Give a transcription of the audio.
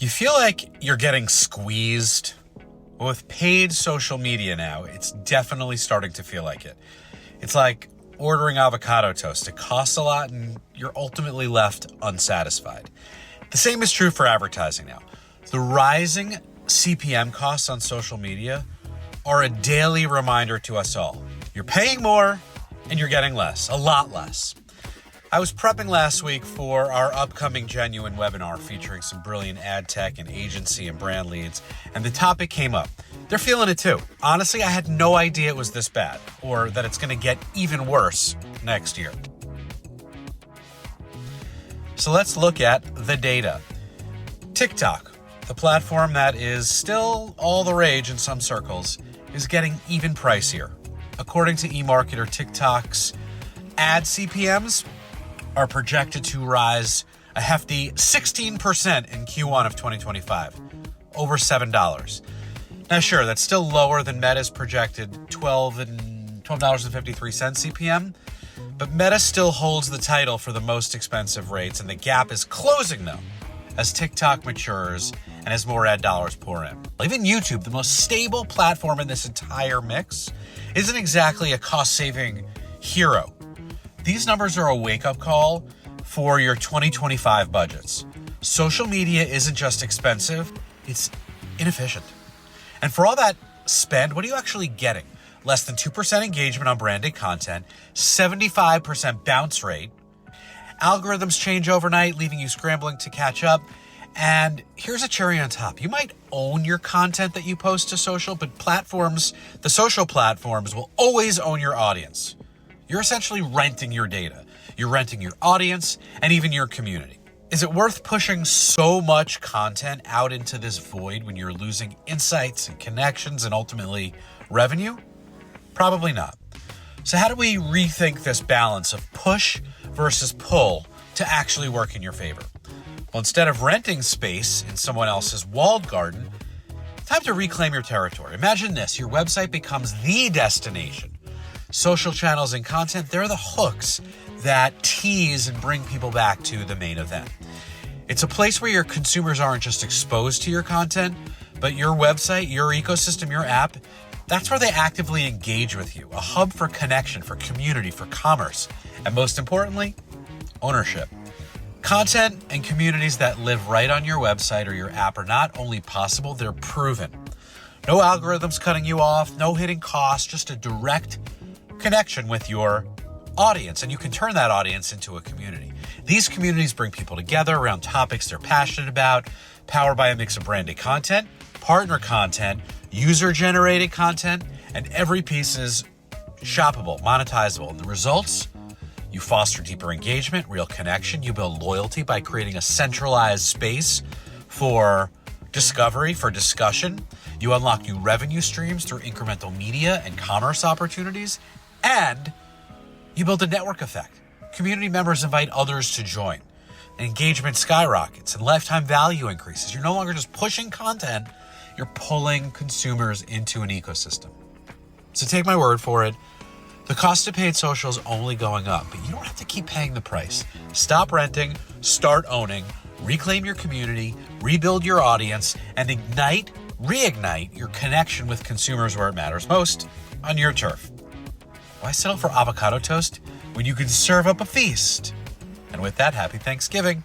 You feel like you're getting squeezed? Well, with paid social media now, it's definitely starting to feel like it. It's like ordering avocado toast. It costs a lot and you're ultimately left unsatisfied. The same is true for advertising now. The rising CPM costs on social media are a daily reminder to us all. You're paying more and you're getting less, a lot less. I was prepping last week for our upcoming Genuine webinar featuring some brilliant ad tech and agency and brand leads, and the topic came up. They're feeling it too. Honestly, I had no idea it was this bad or that it's going to get even worse next year. So let's look at the data. TikTok, the platform that is still all the rage in some circles, is getting even pricier. According to eMarketer, TikTok's ad CPMs are projected to rise a hefty 16% in Q1 of 2025, over $7. Now, sure, that's still lower than Meta's projected $12.53 CPM, but Meta still holds the title for the most expensive rates, and the gap is closing, though, as TikTok matures and as more ad dollars pour in. Even YouTube, the most stable platform in this entire mix, isn't exactly a cost-saving hero. These numbers are a wake-up call for your 2025 budgets. Social media isn't just expensive, it's inefficient. And for all that spend, what are you actually getting? Less than 2% engagement on branded content, 75% bounce rate. Algorithms change overnight, leaving you scrambling to catch up. And here's a cherry on top. You might own your content that you post to social, but the social platforms will always own your audience. You're essentially renting your data. You're renting your audience and even your community. Is it worth pushing so much content out into this void when you're losing insights and connections and ultimately revenue? Probably not. So how do we rethink this balance of push versus pull to actually work in your favor? Well, instead of renting space in someone else's walled garden, time to reclaim your territory. Imagine this, your website becomes the destination. Social channels and content, they're the hooks that tease and bring people back to the main event. It's a place where your consumers aren't just exposed to your content, but your website, your ecosystem, your app, that's where they actively engage with you. A hub for connection, for community, for commerce, and most importantly, ownership. Content and communities that live right on your website or your app are not only possible, they're proven. No algorithms cutting you off, no hidden costs, just a direct connection with your audience, and you can turn that audience into a community. These communities bring people together around topics they're passionate about, powered by a mix of branded content, partner content, user-generated content, and every piece is shoppable, monetizable. And the results? You foster deeper engagement, real connection. You build loyalty by creating a centralized space for discovery, for discussion. You unlock new revenue streams through incremental media and commerce opportunities. And you build a network effect. Community members invite others to join. Engagement skyrockets and lifetime value increases. You're no longer just pushing content, you're pulling consumers into an ecosystem. So take my word for it. The cost of paid social is only going up, but you don't have to keep paying the price. Stop renting, start owning, reclaim your community, rebuild your audience, and reignite your connection with consumers where it matters most, on your turf. Why settle for avocado toast when you can serve up a feast? And with that, happy Thanksgiving.